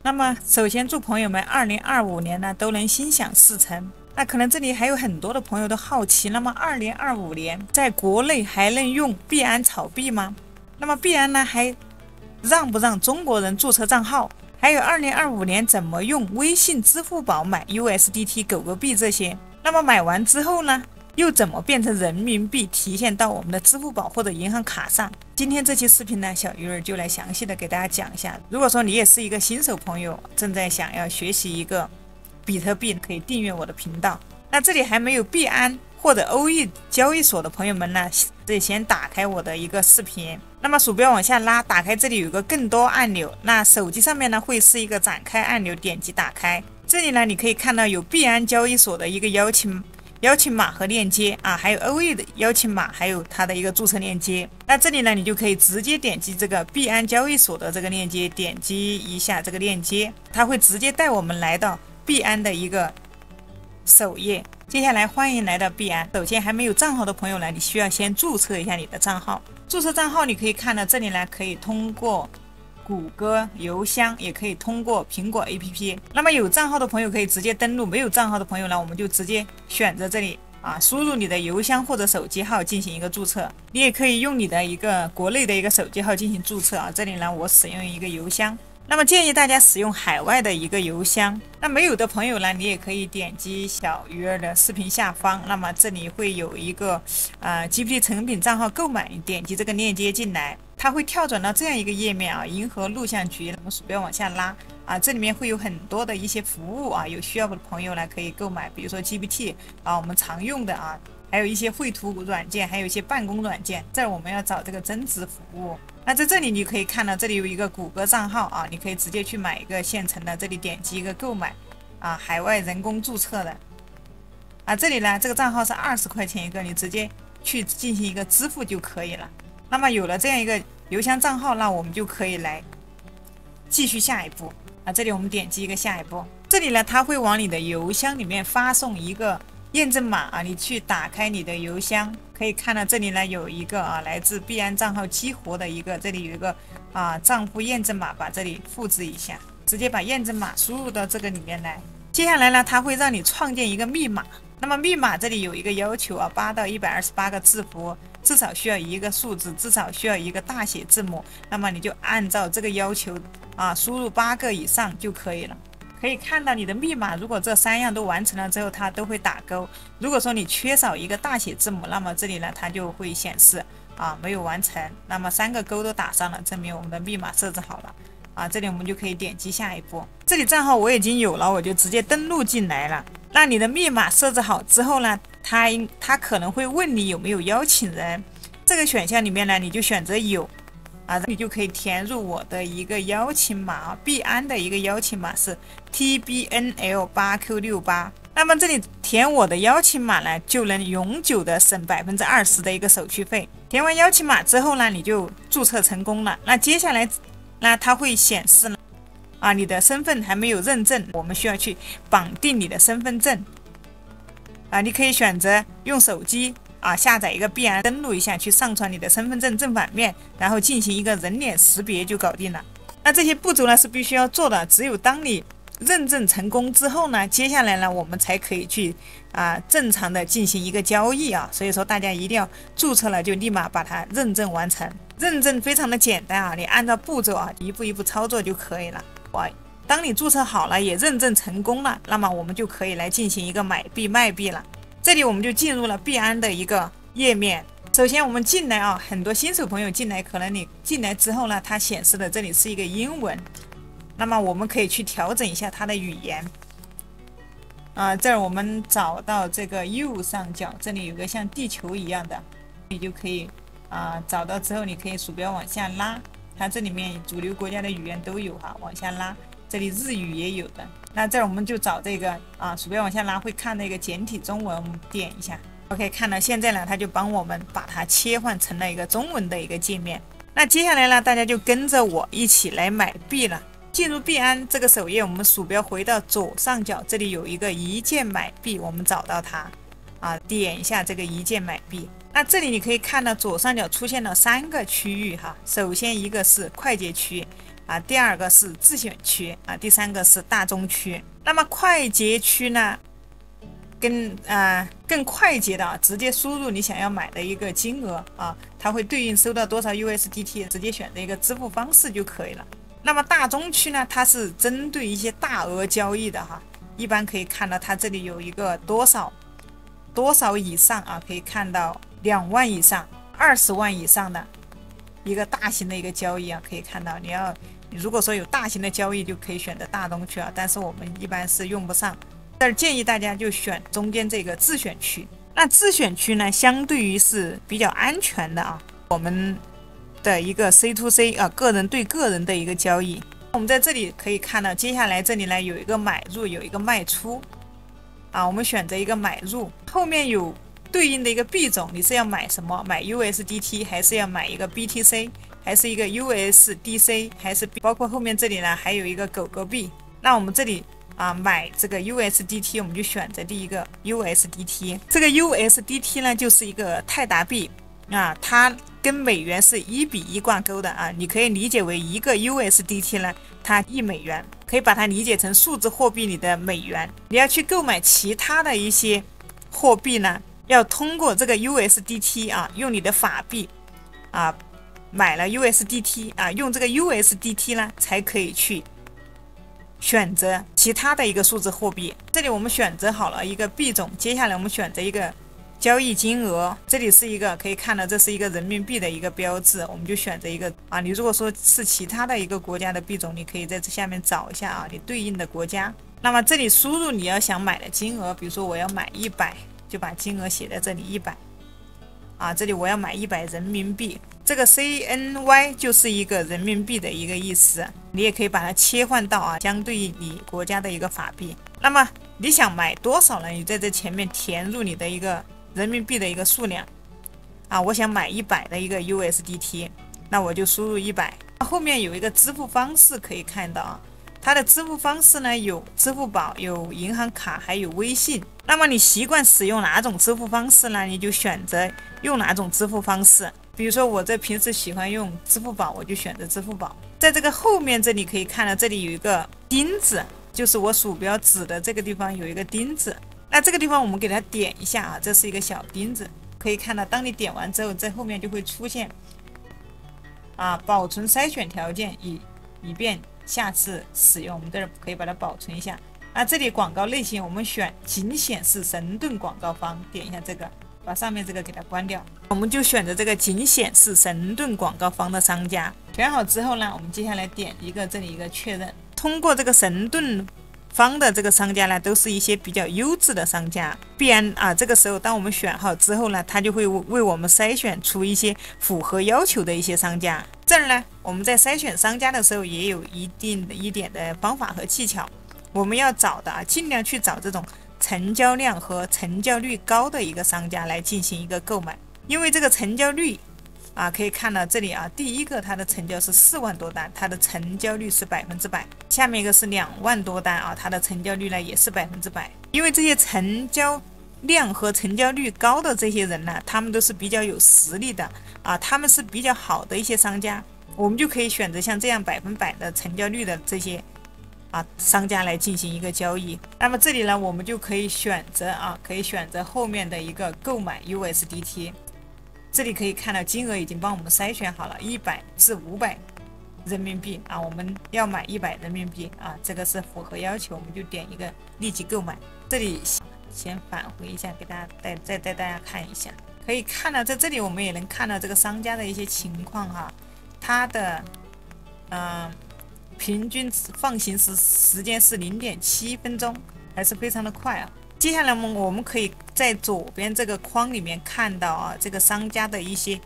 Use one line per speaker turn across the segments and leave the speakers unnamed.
那么首先祝朋友们2025年呢都能心想事成。那可能这里还有很多的朋友都好奇，那么2025年在国内还能用币安炒币吗？那么币安呢还让不让中国人注册账号？还有2025年怎么用微信、支付宝买 USDT、狗狗币这些？那么买完之后呢，又怎么变成人民币提现到我们的支付宝或者银行卡上？今天这期视频呢，小鱼儿就来详细的给大家讲一下。如果说你也是一个新手朋友，正在想要学习一个比特币，可以订阅我的频道。那这里还没有币安或者欧易交易所的朋友们呢，得先打开我的一个视频。那么鼠标往下拉，打开这里有个更多按钮。那手机上面呢会是一个展开按钮，点击打开。这里呢你可以看到有币安交易所的一个邀请码和链接啊，还有欧易的邀请码，还有它的一个注册链接。那这里呢，你就可以直接点击这个币安交易所的这个链接，点击一下这个链接，它会直接带我们来到币安的一个首页。接下来欢迎来到币安。首先还没有账号的朋友呢，你需要先注册一下你的账号。注册账号你可以看到这里呢，可以通过谷歌邮箱，也可以通过苹果 APP。那么有账号的朋友可以直接登录，没有账号的朋友呢，我们就直接选择这里啊，输入你的邮箱或者手机号进行一个注册。你也可以用你的一个国内的一个手机号进行注册啊。这里呢，我使用一个邮箱。那么建议大家使用海外的一个邮箱。那没有的朋友呢，你也可以点击小鱼儿的视频下方，那么这里会有一个GPT 成品账号购买，你点击这个链接进来，它会跳转到这样一个页面啊，银河录像局。我们鼠标往下拉啊，这里面会有很多的一些服务啊，有需要的朋友呢可以购买，比如说 GPT 啊，我们常用的啊，还有一些绘图软件，还有一些办公软件。这儿我们要找这个增值服务。那在这里你可以看到，这里有一个谷歌账号啊，你可以直接去买一个现成的，这里点击一个购买啊，海外人工注册的啊，这里呢这个账号是20块钱一个，你直接去进行一个支付就可以了。那么有了这样一个邮箱账号，那我们就可以来继续下一步啊，这里我们点击一个下一步，这里呢它会往你的邮箱里面发送一个验证码啊，你去打开你的邮箱，可以看到这里呢有一个来自币安账号激活的一个，这里有一个账户验证码，把这里复制一下，直接把验证码输入到这个里面来。接下来呢，它会让你创建一个密码。那么密码这里有一个要求啊，8到128个字符，至少需要一个数字，至少需要一个大写字母。那么你就按照这个要求输入8个以上就可以了。可以看到你的密码，如果这3样都完成了之后，它都会打勾。如果说你缺少一个大写字母，那么这里呢它就会显示没有完成。那么3个勾都打上了，证明我们的密码设置好了啊。这里我们就可以点击下一步。这里账号我已经有了，我就直接登录进来了。那你的密码设置好之后呢，它可能会问你有没有邀请人，这个选项里面呢你就选择有。你就可以填入我的一个邀请码币安的一个邀请码是 TBNL8Q68。那么这里填我的邀请码呢，就能永久的省20%的一个手续费。填完邀请码之后呢，你就注册成功了。那接下来呢，它会显示呢你的身份还没有认证，我们需要去绑定你的身份证你可以选择用手机下载一个币安，登录一下，去上传你的身份证正反面，然后进行一个人脸识别就搞定了。那这些步骤呢是必须要做的，只有当你认证成功之后呢，接下来呢我们才可以去正常的进行一个交易所以说大家一定要注册了就立马把它认证完成。认证非常的简单你按照步骤一步一步操作就可以了。当你注册好了，也认证成功了，那么我们就可以来进行一个买币卖币了。这里我们就进入了币安的一个页面。首先我们进来很多新手朋友进来，可能你进来之后呢，它显示的这里是一个英文，那么我们可以去调整一下它的语言这儿我们找到这个右上角，这里有个像地球一样的，你就可以找到之后，你可以鼠标往下拉，它这里面主流国家的语言都有往下拉，这里日语也有的。那这儿我们就找这个鼠标往下拉会看那个简体中文，我们点一下 OK， 看到现在呢，它就帮我们把它切换成了一个中文的一个界面。那接下来呢，大家就跟着我一起来买币了。进入币安这个首页，我们鼠标回到左上角，这里有一个一键买币，我们找到它点一下这个一键买币。那这里你可以看到左上角出现了3个区域首先一个是快捷区，啊，第二个是自选区啊，第三个是大中区。那么快捷区呢，更快捷的啊，直接输入你想要买的一个金额啊，它会对应收到多少 USDT， 直接选择一个支付方式就可以了。那么大中区呢，它是针对一些大额交易的哈，一般可以看到它这里有一个多少以上啊，可以看到2万以上、20万以上的一个大型的一个交易啊，可以看到你如果说有大型的交易，就可以选择大中区啊，但是我们一般是用不上，但是建议大家就选中间这个自选区。那自选区呢，相对于是比较安全的啊，我们的一个 C2C 啊，个人对个人的一个交易。我们在这里可以看到，接下来这里呢有一个买入，有一个卖出啊，我们选择一个买入，后面有对应的一个币种，你是要买什么？买 USDT 还是要买一个 BTC， 还是一个 USDC， 还是包括后面这里呢还有一个狗狗币。那我们这里啊买这个 USDT， 我们就选择第一个 USDT。这个 USDT 呢就是一个泰达币啊，它跟美元是1:1挂钩的啊，你可以理解为一个 USDT 呢，它1美元，可以把它理解成数字货币里的美元。你要去购买其他的一些货币呢，要通过这个 USDT 啊，用你的法币啊买了 USDT 啊，用这个 USDT 呢才可以去选择其他的一个数字货币。这里我们选择好了一个币种，接下来我们选择一个交易金额，这里是一个可以看到，这是一个人民币的一个标志，我们就选择一个啊。你如果说是其他的一个国家的币种，你可以在这下面找一下啊，你对应的国家。那么这里输入你要想买的金额，比如说我要买100，就把金额写在这里100啊。这里我要买100人民币，这个 CNY 就是一个人民币的一个意思，你也可以把它切换到啊相对于你国家的一个法币。那么你想买多少呢？你在这前面填入你的一个人民币的一个数量啊，我想买100的一个 USDT， 那我就输入100。后面有一个支付方式可以看到啊，它的支付方式呢有支付宝、有银行卡，还有微信。那么你习惯使用哪种支付方式呢？你就选择用哪种支付方式。比如说我这平时喜欢用支付宝，我就选择支付宝。在这个后面这里可以看到，这里有一个钉子，就是我鼠标指的这个地方有一个钉子。那这个地方我们给它点一下啊，这是一个小钉子，可以看到，当你点完之后，在后面就会出现啊保存筛选条件，以便下次使用。我们这儿可以把它保存一下。那这里广告类型我们选仅显示神盾广告方，点一下这个，把上面这个给它关掉，我们就选择这个仅显示神盾广告方的商家。选好之后呢，我们接下来点一个这里一个确认。通过这个神盾方的这个商家呢，都是一些比较优质的商家，必然啊，这个时候当我们选好之后呢，它就会为我们筛选出一些符合要求的一些商家。这儿呢，我们在筛选商家的时候也有一点的方法和技巧，我们要找的啊，尽量去找这种成交量和成交率高的一个商家来进行一个购买，因为这个成交率啊，可以看到这里啊，第一个它的成交是4万多单，它的成交率是100%。下面一个是2万多单啊，它的成交率呢也是100%。因为这些成交量和成交率高的这些人呢，他们都是比较有实力的啊，他们是比较好的一些商家，我们就可以选择像这样100%的成交率的这些商家来进行一个交易。那么这里呢，我们就可以选择后面的一个购买 USDT。这里可以看到金额已经帮我们筛选好了，100至500人民币啊，我们要买100人民币啊，这个是符合要求，我们就点一个立即购买。这里先返回一下，给大家再带大家看一下，可以看到在这里我们也能看到这个商家的一些情况哈，它的平均放行时间是0.7分钟，还是非常的快啊。接下来我们可以在左边这个框里面看到啊，这个商家的一些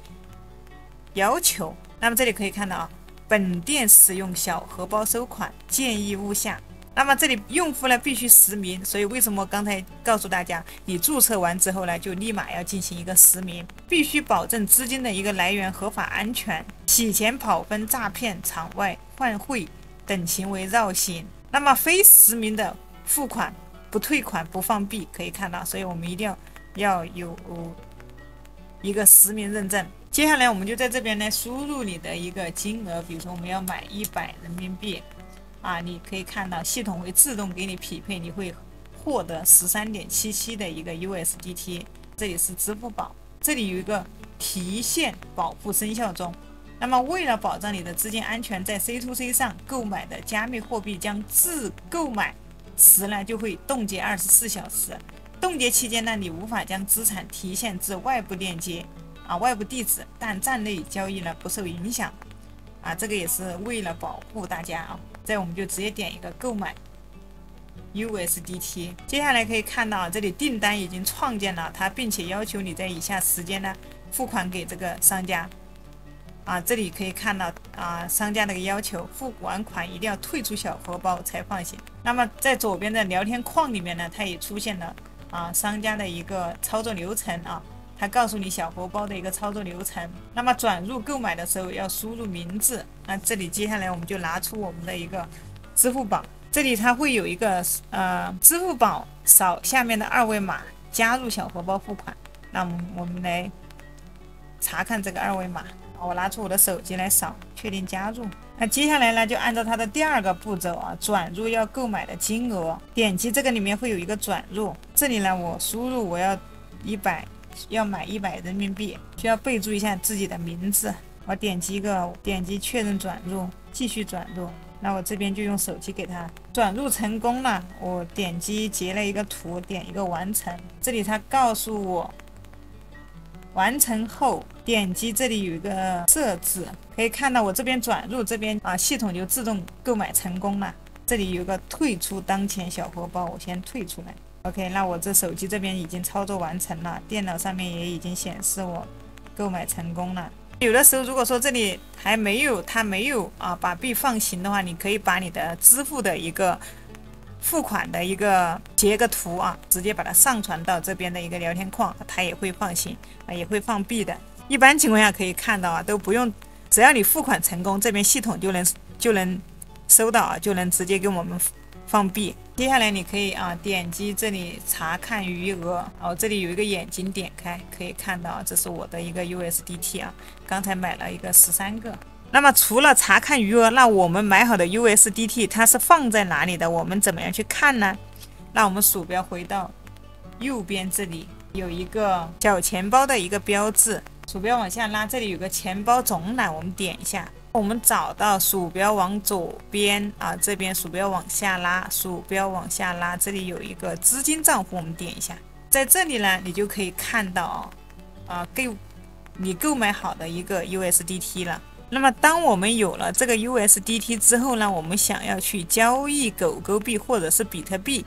要求。那么这里可以看到啊，本店使用小荷包收款，建议勿下。那么这里用户呢必须实名，所以为什么刚才告诉大家，你注册完之后呢，就立马要进行一个实名，必须保证资金的一个来源合法安全，洗钱、跑分、诈骗、场外换汇等行为绕行。那么非实名的付款、不退款、不放币，可以看到，所以我们一定要有一个实名认证。接下来我们就在这边呢输入你的一个金额，比如说我们要买100人民币啊，你可以看到系统会自动给你匹配，你会获得13.77的一个 USDT。这里是支付宝，这里有一个提现保护生效中。那么为了保障你的资金安全，在 C2C 上购买的加密货币将自购买时呢就会冻结24小时。冻结期间呢，你无法将资产提现至外部链接外部地址，但站内交易呢不受影响这个也是为了保护大家这我们就直接点一个购买 USDT。接下来可以看到这里订单已经创建了它，并且要求你在以下时间呢付款给这个商家这里可以看到商家的一个要求，付完款一定要退出小荷包才放行。那么在左边的聊天框里面呢，它也出现了商家的一个操作流程它告诉你小荷包的一个操作流程。那么转入购买的时候要输入名字。那这里接下来我们就拿出我们的一个支付宝，这里它会有一个支付宝扫下面的2维码加入小荷包付款。那我们来查看这个2维码。我拿出我的手机来扫，确定加入。那接下来呢，就按照它的第2个步骤转入要购买的金额，点击这个里面会有一个转入。这里呢，我输入我要买100人民币，需要备注一下自己的名字。我点击确认转入，继续转入。那我这边就用手机给它转入成功了。我点击截了一个图，点一个完成。这里它告诉我完成后，点击这里有一个设置，可以看到我这边转入，这边系统就自动购买成功了。这里有个退出当前小荷包，我先退出来。OK， 那我这手机这边已经操作完成了，电脑上面也已经显示我购买成功了。有的时候如果说这里它没有把币放行的话，你可以把你的支付的一个付款的一个截个图直接把它上传到这边的一个聊天框，它也会放行也会放币的。一般情况下可以看到都不用，只要你付款成功，这边系统就能收到就能直接给我们放币。接下来你可以点击这里查看余额这里有一个眼睛点开，可以看到这是我的一个 USDT 刚才买了一个13个。那么除了查看余额，那我们买好的 USDT 它是放在哪里的？我们怎么样去看呢？那我们鼠标回到右边，这里有一个小钱包的一个标志，鼠标往下拉，这里有个钱包总览，我们点一下。我们找到鼠标往左边这边鼠标往下拉，这里有一个资金账户，我们点一下。在这里呢，你就可以看到你购买好的一个 USDT 了。那么当我们有了这个 USDT 之后呢，我们想要去交易狗狗币或者是比特币，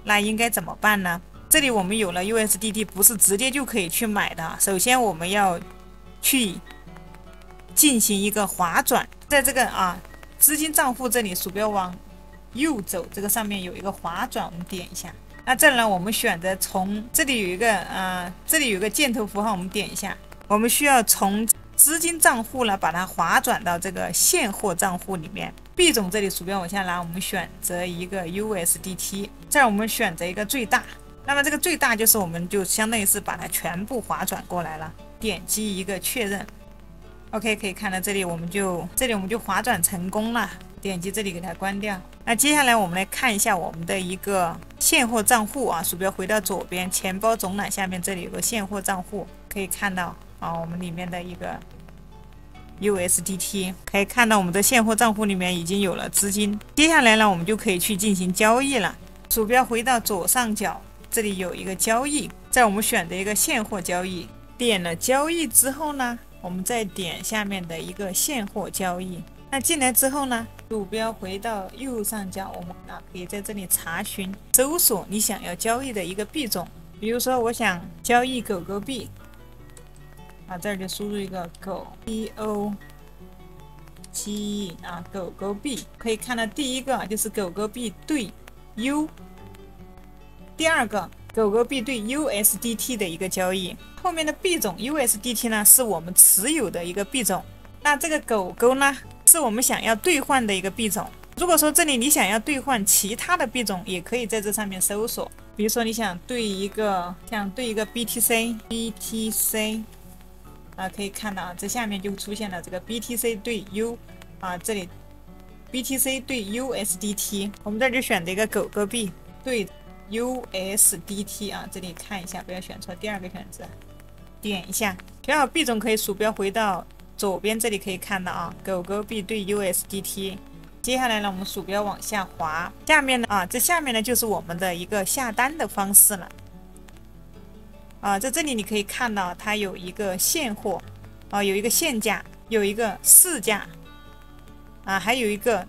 那应该怎么办呢？这里我们有了 USDT 不是直接就可以去买的，首先我们要去进行一个划转，在这个资金账户这里鼠标往右走，这个上面有一个划转，我们点一下。那这里呢，我们选择从这里有一个箭头符号，我们点一下。我们需要从资金账户呢把它划转到这个现货账户里面。币种这里鼠标往下拉，我们选择一个 USDT， 这儿我们选择一个最大。那么这个最大就是我们就相当于是把它全部划转过来了，点击一个确认。OK， 可以看到这里我们就划转成功了，点击这里给它关掉。那接下来我们来看一下我们的一个现货账户鼠标回到左边，钱包总览下面这里有个现货账户，可以看到我们里面的一个 USDT， 可以看到我们的现货账户里面已经有了资金。接下来呢，我们就可以去进行交易了。鼠标回到左上角，这里有一个交易，在我们选择一个现货交易，点了交易之后呢，我们再点下面的一个现货交易。那进来之后呢，鼠标回到右上角，我们可以在这里查询搜索你想要交易的一个币种。比如说我想交易狗狗币这儿就输入一个狗 GOGE 狗狗币。可以看到第一个就是狗狗币对 U， 第二个狗狗币对 USDT 的一个交易。后面的币种 USDT 呢是我们持有的一个币种，那这个狗狗呢是我们想要兑换的一个币种。如果说这里你想要兑换其他的币种，也可以在这上面搜索。比如说你想兑一个BTC，可以看到啊，这下面就出现了这个 BTC 对 U 这里 BTC 对 USDT， 我们这就选择一个狗狗币对 USDT 这里看一下，不要选错第二个选择，点一下，选好币种可以鼠标回到左边，这里可以看到狗狗币对 USDT。接下来呢，我们鼠标往下滑，下面呢这下面呢就是我们的一个下单的方式了。在这里你可以看到它有一个现货，有一个现价，有一个市价，还有一个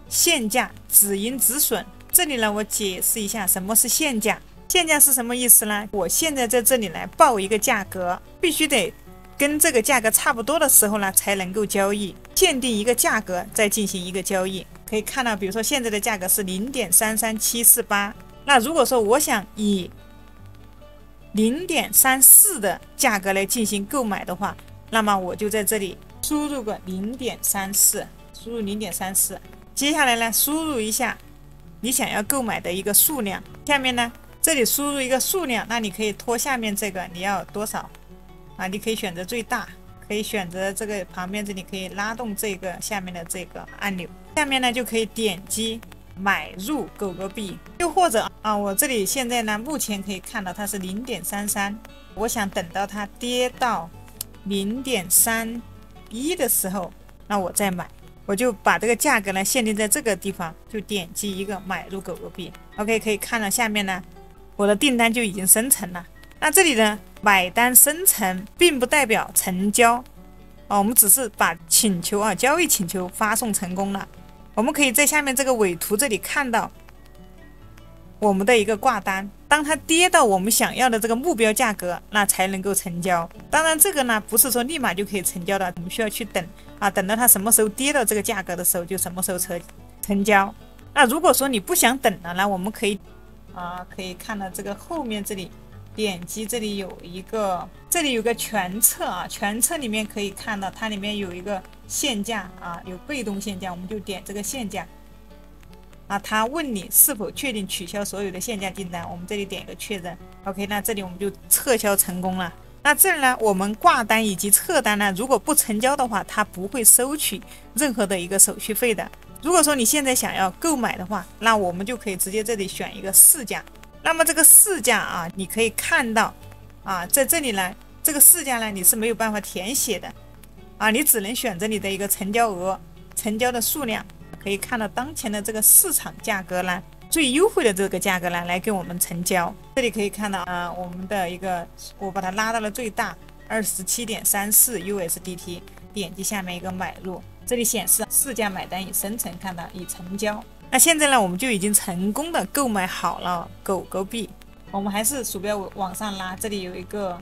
现价止盈止损。这里呢，我解释一下什么是现价。现价是什么意思呢？我现在在这里来报一个价格，必须得跟这个价格差不多的时候呢，才能够交易。限定一个价格再进行一个交易。可以看到，比如说现在的价格是0.33748，那如果说我想以0.34的价格来进行购买的话，那么我就在这里输入个0.34，输入0.34。接下来呢，输入一下你想要购买的一个数量。下面呢，这里输入一个数量，那你可以拖下面这个你要多少你可以选择最大，可以选择这个旁边这里可以拉动这个下面的这个按钮。下面呢就可以点击买入狗狗币，又或者我这里现在呢目前可以看到它是0.33，我想等到它跌到0.31的时候，那我再买，我就把这个价格呢限定在这个地方，就点击一个买入狗狗币。OK， 可以看到下面呢我的订单就已经生成了。那这里呢买单生成并不代表成交我们只是把请求交易请求发送成功了。我们可以在下面这个尾图这里看到我们的一个挂单，当它跌到我们想要的这个目标价格，那才能够成交。当然这个呢不是说立马就可以成交的，我们需要去等等到它什么时候跌到这个价格的时候，就什么时候成交。那如果说你不想等了呢，我们可以可以看到这个后面这里点击这里有个全册全册里面可以看到它里面有一个限价有被动限价，我们就点这个限价它问你是否确定取消所有的限价订单，我们这里点一个确认。 OK， 那这里我们就撤销成功了。那这儿呢我们挂单以及撤单呢，如果不成交的话，它不会收取任何的一个手续费的。如果说你现在想要购买的话，那我们就可以直接这里选一个市价。那么这个市价你可以看到在这里呢，这个市价呢你是没有办法填写的你只能选择你的一个成交额、成交的数量。可以看到当前的这个市场价格呢，最优惠的这个价格呢来给我们成交。这里可以看到我们的一个，我把它拉到了最大 27.34 USDT， 点击下面一个买入，这里显示市价买单已生成，看到已成交。那现在呢我们就已经成功的购买好了狗狗币。我们还是鼠标往上拉，这里有一个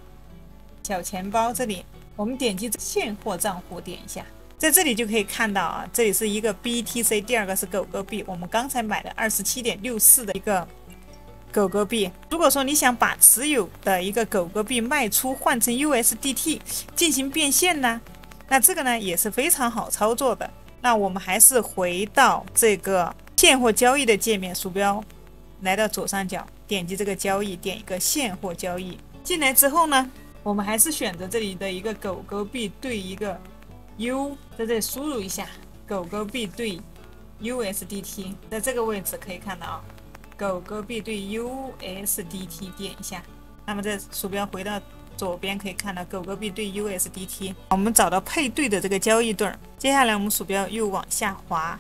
小钱包，这里我们点击现货账户，点一下，在这里就可以看到这里是一个 BTC， 第二个是狗狗币，我们刚才买的 27.64 的一个狗狗币。如果说你想把持有的一个狗狗币卖出换成 USDT 进行变现呢，那这个呢也是非常好操作的。那我们还是回到这个现货交易的界面，鼠标来到左上角，点击这个交易，点一个现货交易。进来之后呢，我们还是选择这里的一个狗狗币对一个 U， 在这里输入一下狗狗币对 USDT， 在这个位置可以看到狗狗币对 USDT， 点一下。那么在鼠标回到左边可以看到狗狗币对 USDT， 我们找到配对的这个交易对。接下来我们鼠标又往下滑，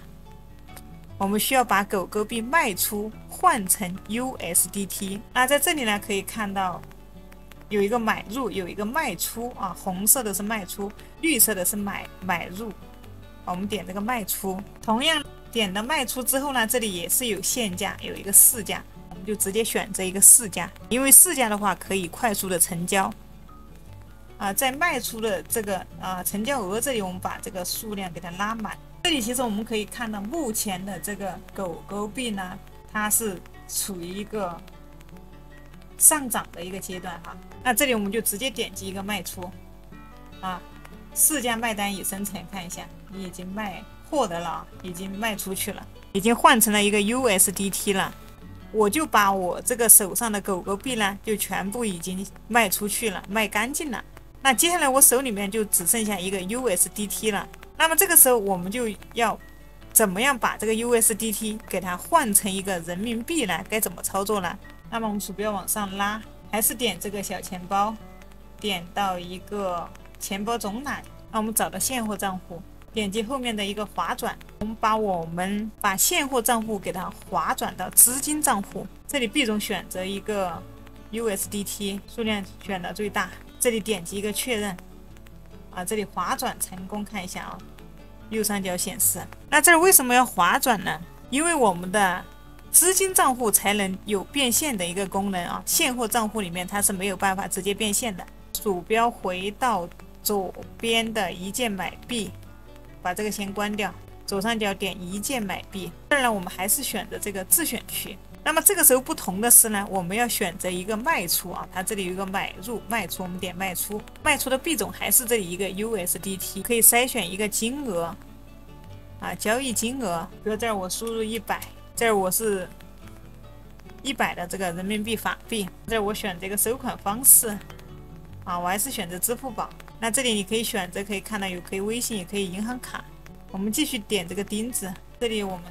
我们需要把狗狗币卖出换成 USDT。 那在这里呢可以看到有一个买入，有一个卖出红色的是卖出，绿色的是买入。我们点这个卖出，同样点了卖出之后呢，这里也是有限价，有一个市价，我们就直接选择一个市价，因为市价的话可以快速的成交。在卖出的这个成交额这里，我们把这个数量给它拉满。这里其实我们可以看到目前的这个狗狗币呢，它是处于一个上涨的一个阶段那这里我们就直接点击一个卖出市价卖单已生成，看一下你已经获得了已经卖出去了，已经换成了一个 USDT 了。我就把我这个手上的狗狗币呢就全部已经卖出去了，卖干净了。那接下来我手里面就只剩下一个 USDT 了。那么这个时候我们就要怎么样把这个 USDT 给它换成一个人民币呢？该怎么操作呢？那么我们鼠标往上拉，还是点这个小钱包，点到一个钱包总览，那我们找到现货账户，点击后面的一个划转，我们把现货账户给它划转到资金账户。这里 B 中选择一个 USDT 数量选的最大，这里点击一个确认，这里划转成功，看一下啊，右上角显示。那这儿为什么要划转呢？因为我们的资金账户才能有变现的一个功能啊，现货账户里面它是没有办法直接变现的。鼠标回到左边的一键买币，把这个先关掉，左上角点一键买币。这儿呢，我们还是选择这个自选区。那么这个时候不同的是呢，我们要选择一个卖出啊，它这里有一个买入卖出，我们点卖出，卖出的币种还是这里一个 USDT， 可以筛选一个金额交易金额，比如这儿我输入100，这儿我是100的这个人民币法币，这儿我选这个收款方式我还是选择支付宝。那这里你可以选择，可以看到有可以微信也可以银行卡。我们继续点这个钉子，这里我们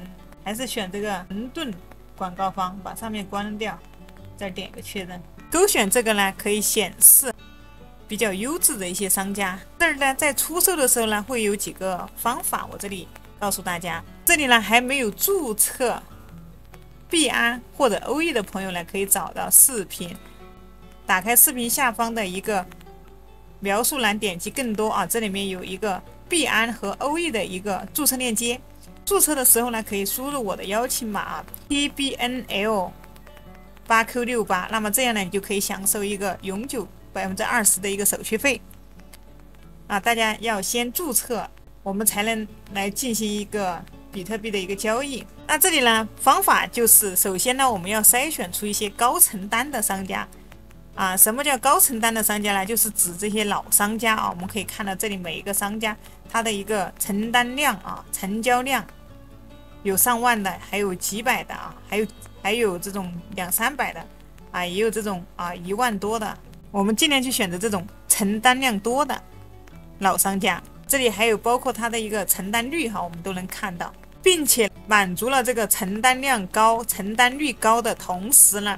还是选这个恒顿广告方，把上面关掉，再点个确认。勾选这个呢，可以显示比较优质的一些商家。这儿呢，在出售的时候呢，会有几个方法，我这里告诉大家。这里呢，还没有注册币安或者欧易的朋友呢，可以找到视频，打开视频下方的一个描述栏，点击更多这里面有一个币安和欧易的一个注册链接。注册的时候呢，可以输入我的邀请码TBNL8Q68，那么这样呢，你就可以享受一个永久20%的一个手续费大家要先注册，我们才能来进行一个比特币的一个交易。那这里呢，方法就是首先呢，我们要筛选出一些高承担的商家什么叫高承担的商家呢？就是指这些老商家我们可以看到这里每一个商家它的一个承担量成交量有上万的，还有几百的还有这种200-300的也有这种1万多的。我们尽量去选择这种承担量多的老商家。这里还有包括它的一个承担率我们都能看到，并且满足了这个承担量高、承担率高的同时呢，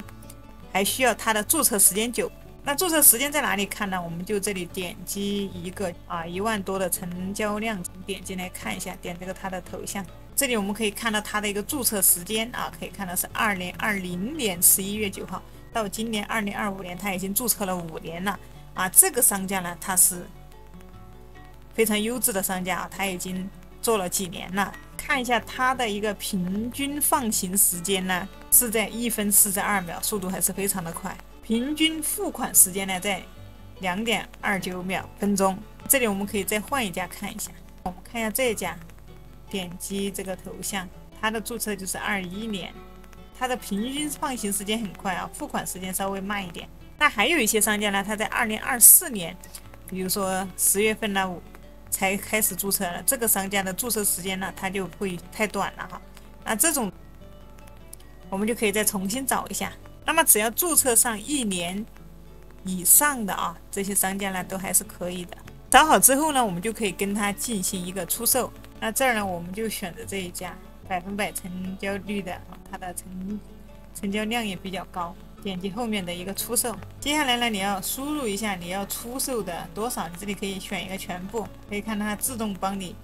还需要它的注册时间久。那注册时间在哪里看呢？我们就这里点击一个1万多的成交量，点进来看一下，点这个它的头像。这里我们可以看到它的一个注册时间可以看到是2020年11月9号到今年2025年，它已经注册了5年了这个商家呢，它是非常优质的商家它已经做了几年了。看一下它的一个平均放行时间呢，是在1分42秒，速度还是非常的快。平均付款时间呢，在2.29分钟。这里我们可以再换一家看一下，我们看一下这家，点击这个头像，它的注册就是21年，它的平均放行时间很快付款时间稍微慢一点。那还有一些商家呢，它在2024年，比如说10月份呢才开始注册了，这个商家的注册时间呢，它就会太短了那这种我们就可以再重新找一下。那么只要注册上1年以上的这些商家呢，都还是可以的。找好之后呢，我们就可以跟它进行一个出售。那这儿呢，我们就选择这一家100%成交率的，它的成交量也比较高。点击后面的一个出售，接下来呢，你要输入一下你要出售的多少，你这里可以选一个全部，可以看到它自动帮你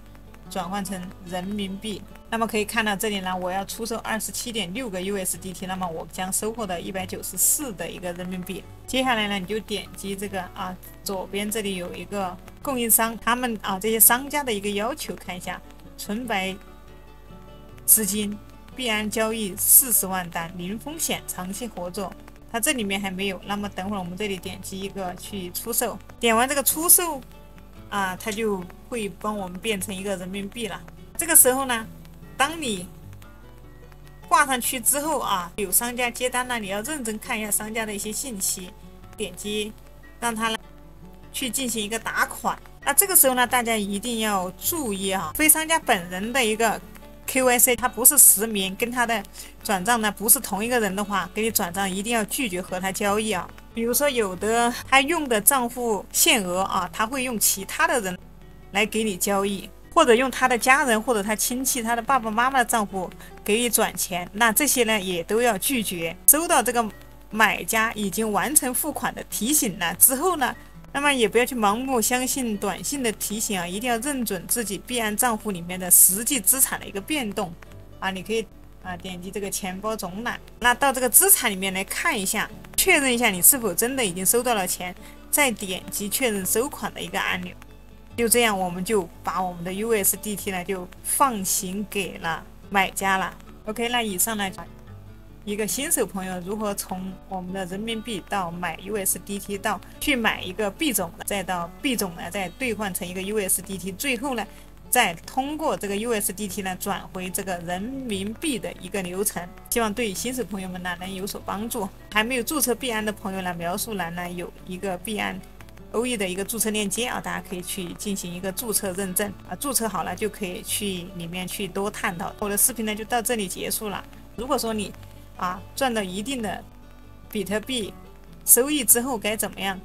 转换成人民币。那么可以看到这里呢，我要出售27.6个 USDT， 那么我将收获的194的一个人民币。接下来呢，你就点击这个左边这里有一个供应商，他们这些商家的一个要求，看一下纯白资金，币安交易40万单，零风险，长期合作。它这里面还没有，那么等会儿我们这里点击一个去出售，点完这个出售它就会帮我们变成一个人民币了。这个时候呢，当你挂上去之后有商家接单了，你要认真看一下商家的一些信息，点击让他去进行一个打款。那这个时候呢，大家一定要注意非商家本人的一个 KYC， 它不是实名，跟他的转账呢不是同一个人的话，给你转账一定要拒绝和他交易比如说有的他用的账户限额啊，他会用其他的人来给你交易，或者用他的家人或者他亲戚他的爸爸妈妈的账户给你转钱，那这些呢也都要拒绝。收到这个买家已经完成付款的提醒了之后呢，那么也不要去盲目相信短信的提醒啊，一定要认准自己币安账户里面的实际资产的一个变动啊。你可以点击这个钱包总览，那到这个资产里面来看一下，确认一下你是否真的已经收到了钱，再点击确认收款的一个按钮。就这样，我们就把我们的 USDT 呢就放行给了买家了。OK， 那以上呢一个新手朋友如何从我们的人民币到买 USDT 到去买一个币种，再到币种呢再兑换成一个 USDT， 最后呢再通过这个 USDT 呢转回这个人民币的一个流程，希望对新手朋友们呢能有所帮助。还没有注册币安的朋友呢，描述栏呢有一个币安OE 的一个注册链接啊，大家可以去进行一个注册认证啊，注册好了就可以去里面去多探讨。我的视频呢就到这里结束了。如果说你赚到一定的比特币收益之后该怎么样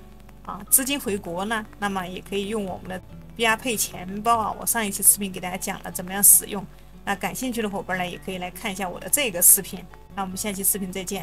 资金回国呢？那么也可以用我们的 BRPay 钱包啊，我上一期视频给大家讲了怎么样使用。那感兴趣的伙伴呢，也可以来看一下我的这个视频。那我们下期视频再见。